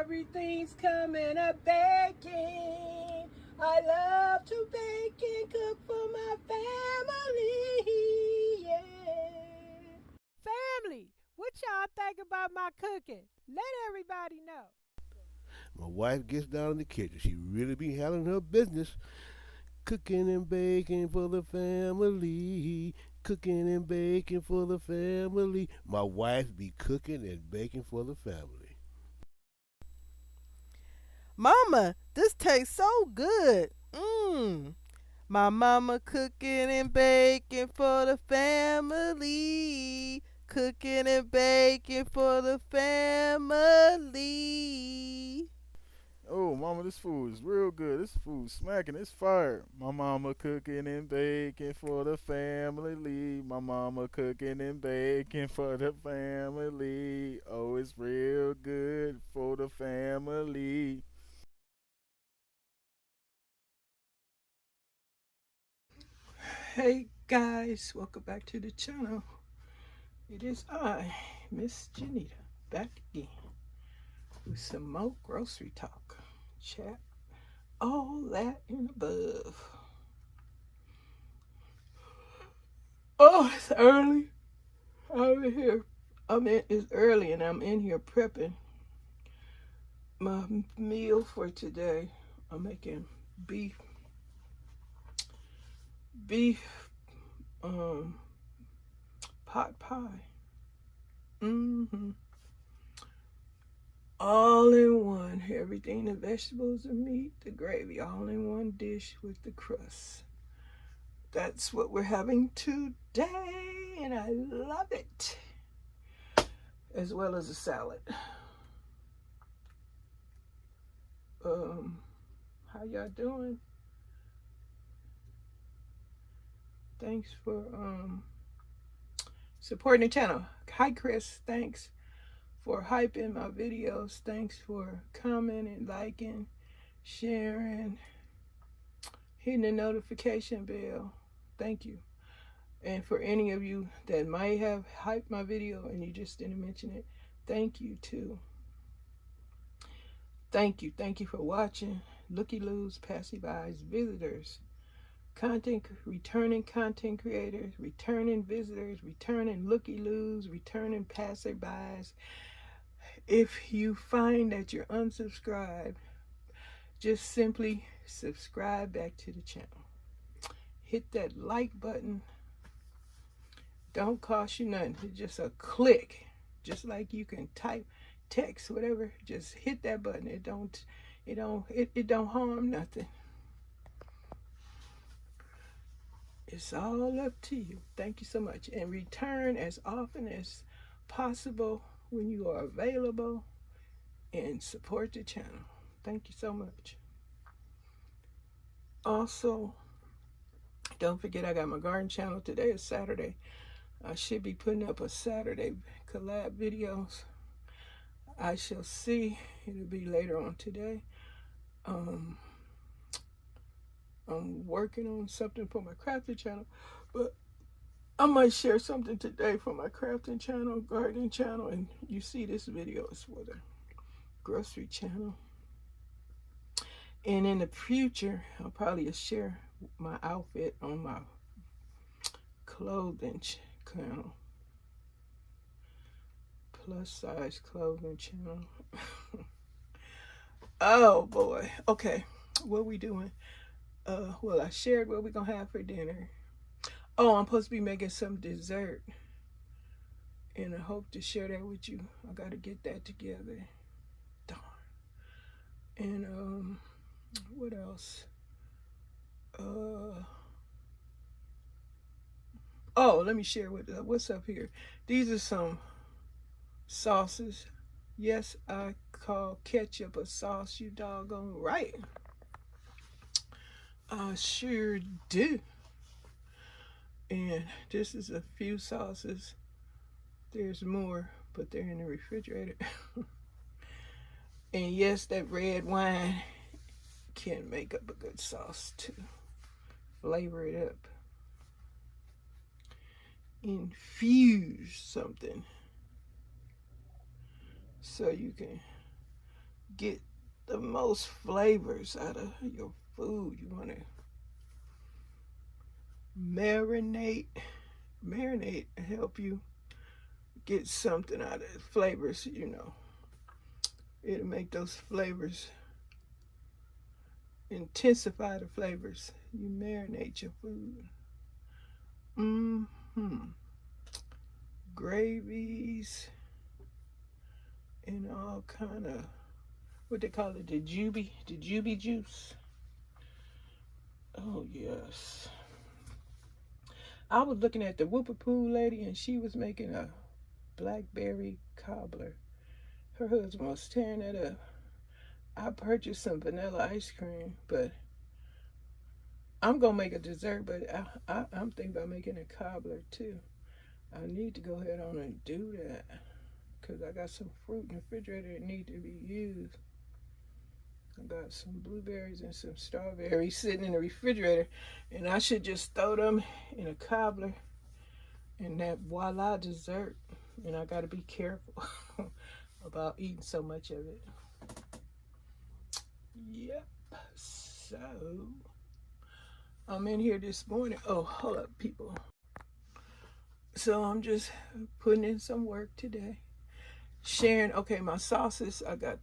everything's coming up baking. I love to bake and cook for my family, yeah. Family, what y'all think about my cooking? Let everybody know. My wife gets down in the kitchen. She really be handling her business. Cooking and baking for the family. Cooking and baking for the family. My wife be cooking and baking for the family. Mama, this tastes so good. Mmm. My mama cooking and baking for the family. Cooking and baking for the family. Oh, mama, this food is real good. This food smacking. It's fire. My mama cooking and baking for the family. My mama cooking and baking for the family. Oh, it's real good for the family. Hey guys, welcome back to the channel. It is I, Miss Janita, back again with some more grocery talk, chat, all that and above. Oh, it's early. I'm in here. It's early and I'm in here prepping my meal for today. I'm making beef um pot pie. All in one. Everything, the vegetables, the meat, the gravy, all in one dish with the crust. That's what we're having today, and I love it. As well as a salad. How y'all doing? Thanks for supporting the channel. Hi Chris, thanks for hyping my videos. Thanks for commenting, liking, sharing, hitting the notification bell. Thank you. And for any of you that might have hyped my video and you just didn't mention it, thank you too. Thank you for watching. Looky-loos, passy-bys, visitors, returning content creators, returning visitors, returning looky-loos, returning passerbys. If you find that you're unsubscribed, just simply subscribe back to the channel. Hit that like button. Don't cost you nothing. It's just a click. Just like you can type, text, whatever. Just hit that button. It don't harm nothing. It's all up to you. Thank you so much. And return as often as possible when you are available and support the channel. Thank you so much. Also, don't forget I got my garden channel. Today is Saturday. I should be putting up a Saturday collab videos. I shall see. It'll be later on today. I'm working on something for my crafting channel, but I might share something today for my crafting channel, gardening channel, and you see this video is for the grocery channel. And in the future, I'll probably share my outfit on my clothing channel, plus size clothing channel. Oh boy. Okay, what we doing? Well, I shared what we're gonna have for dinner. Oh, I'm supposed to be making some dessert, and I hope to share that with you. I gotta get that together. Darn. And what else? Oh, let me share what's up here. These are some sauces. Yes, I call ketchup a sauce, you doggone right. I sure do. And this is a few sauces. There's more, but they're in the refrigerator. And yes, that red wine can make up a good sauce to flavor it up. Infuse something so you can get the most flavors out of your food. You want to marinate help you get something out of flavors. It'll make those flavors, intensify the flavors. You marinate your food. Gravies and all kind of, what they call it, the juby juice. Oh yes. I was looking at the Whoopapoo lady, and she was making a blackberry cobbler. Her husband was tearing it up. I purchased some vanilla ice cream, but I'm gonna make a dessert. But I'm thinking about making a cobbler too. I need to go ahead on and do that because I got some fruit in the refrigerator that need to be used. I got some blueberries and some strawberries sitting in the refrigerator, and I should just throw them in a cobbler, and that voila, dessert. And I got to be careful about eating so much of it. Yep. So I'm in here this morning. Oh, hold up, people. So I'm just putting in some work today. Sharing, okay, my sauces. I got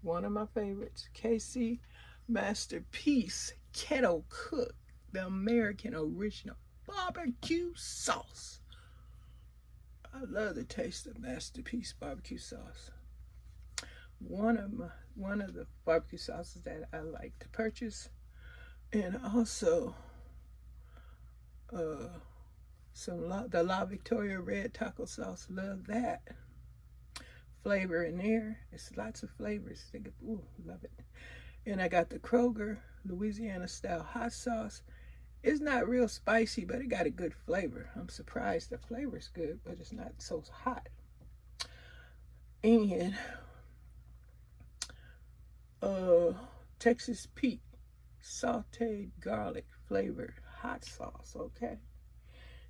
one of my favorites, KC Masterpiece Kettle Cook, the American original barbecue sauce. I love the taste of Masterpiece barbecue sauce. One of the barbecue sauces that I like to purchase, and also the La Victoria red taco sauce. Love that flavor in there. It's lots of flavors. Ooh, love it. And I got the Kroger Louisiana style hot sauce. It's not real spicy, but it got a good flavor. I'm surprised the flavor's good, but it's not so hot. And Texas Pete sauteed garlic flavored hot sauce. Okay,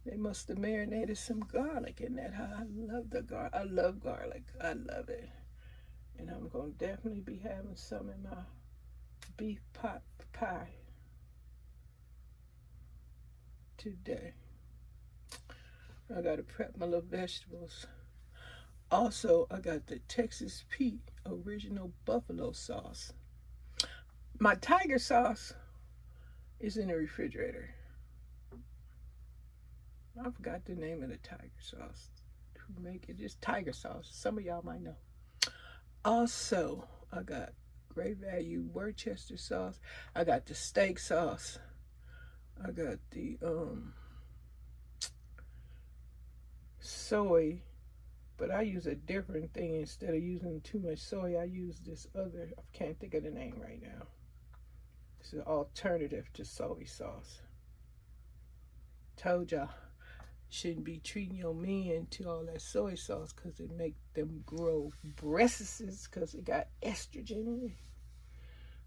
they must have marinated some garlic in that. I love the garlic. I love garlic. I love it. And I'm gonna definitely be having some in my beef pot pie today. I gotta prep my little vegetables. Also, I got the Texas Pete original buffalo sauce. My tiger sauce is in the refrigerator. I forgot the name of the tiger sauce. Who make it? Just tiger sauce. Some of y'all might know. Also, I got great value Worcester sauce. I got the steak sauce. I got the soy, but I use a different thing. Instead of using too much soy, I use this other, I can't think of the name right now. It's an alternative to soy sauce. Told y'all, shouldn't be treating your men to all that soy sauce because it make them grow breasts because it got estrogen in it.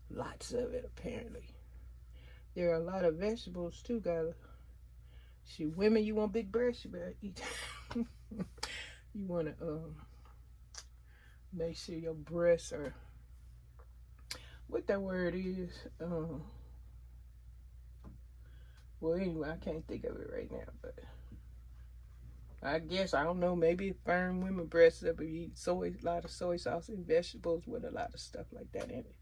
Lots of it, apparently. There are a lot of vegetables too, guys. Women, you want big breasts, you better eat. You want to make sure your breasts are, what that word is. Well, anyway, I can't think of it right now, but I guess, I don't know, maybe firm women breasts up if you eat a lot of soy sauce and vegetables with a lot of stuff like that in it.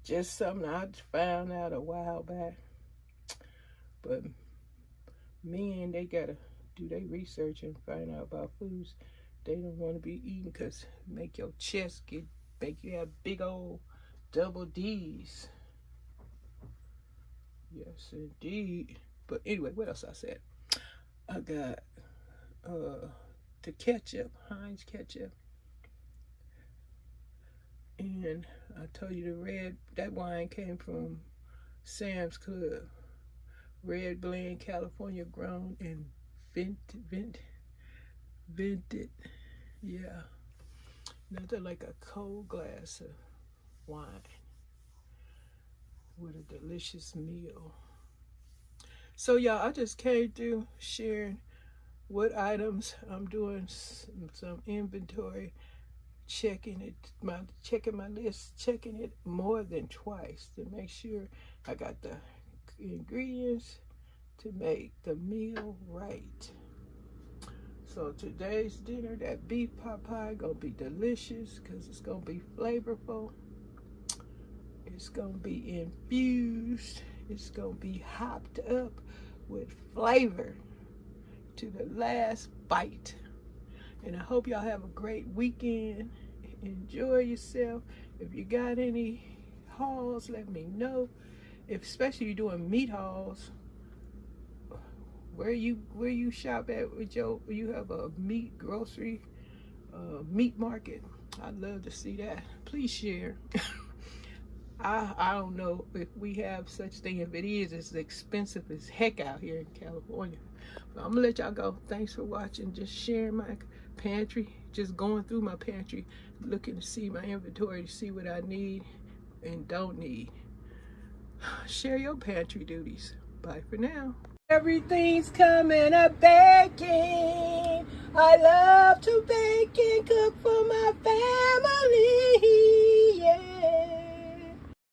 Just something I found out a while back. But men, they gotta do their research and find out about foods they don't want to be eating because make your chest make you have big old double D's. Yes, indeed. But anyway, what else I said? I got the ketchup, Heinz ketchup. And I told you that wine came from Sam's Club. Red blend, California grown and vented. Yeah. Nothing like a cold glass of wine with a delicious meal. So y'all, I just came through sharing what items I'm doing some inventory. checking my list, checking it more than twice to make sure I got the ingredients to make the meal right. So today's dinner, that beef pot pie, gonna be delicious because it's gonna be flavorful. It's gonna be infused. It's gonna be hopped up with flavor to the last bite. And I hope y'all have a great weekend. Enjoy yourself. If you got any hauls, let me know. Especially if you're doing meat hauls, where you shop at with you have a meat grocery, meat market. I'd love to see that. Please share. I don't know if we have such thing. If it is, it's expensive as heck out here in California. But I'm gonna let y'all go. Thanks for watching. Just sharing my pantry, just going through my pantry, looking to see my inventory to see what I need and don't need. Share your pantry duties. Bye for now. Everything's coming up baking. I love to bake and cook for